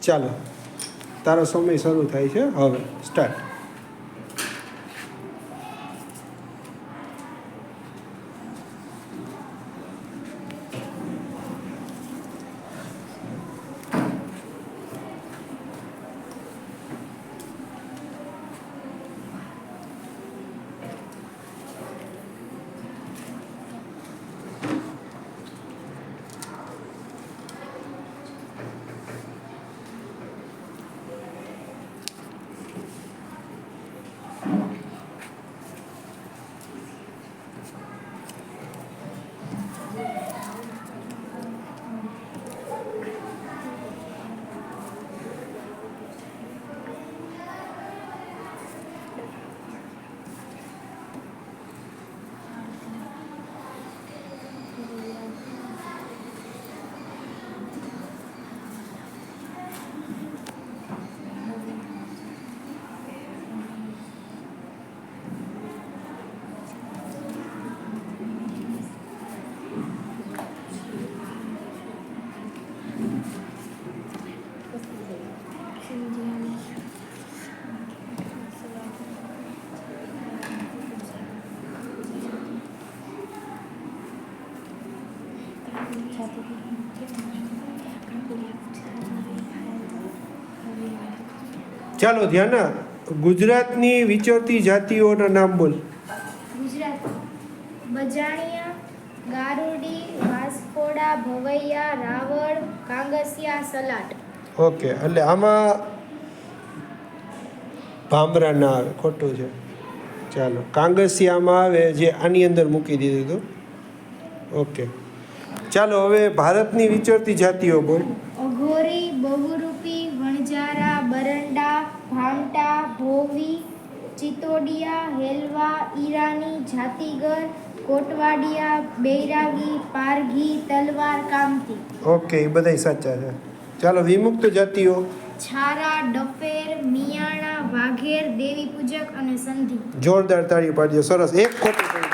ચાલો તારો સમય શરૂ થાય છે હવે સ્ટાર્ટ. ચાલો ધ્યાન. ગુજરાતની વિચરતી જાતિઓના નામ બોલ. ગુજરાત બજાણિયા, ગારુડી, વાસ્કોડા, ભવૈયા, રાવળ, કાંગસિયા, સલાટ. ઓકે, એટલે આમાં ભામરા ના આવે, ખોટું છે. ચાલો કાંગસિયામાં આવે જે આની અંદર મૂકી દીધું હતું. ઓકે, ચાલો હવે ભારતની વિચરતી જાતિઓ બોલ. અઘોરી, બહુરૂપી, વણજારા, બરંડા, ભામટા, ભોવી, ચિતોડિયા, હેલવા, ઈરાની, જાતિગર, કોટવાડિયા, બૈરાગી, પારઘી, તલવાર, કામતી. ઓકે, એ બધાય સાચા છે. ચાલો વિમુક્ત જાતિઓ. છારા, ડફેર, મિયાણા, વાઘેર, દેવી પૂજક અને સંધિ. જોરદાર તાળી પાડજો. સરસ. એક ખોટું.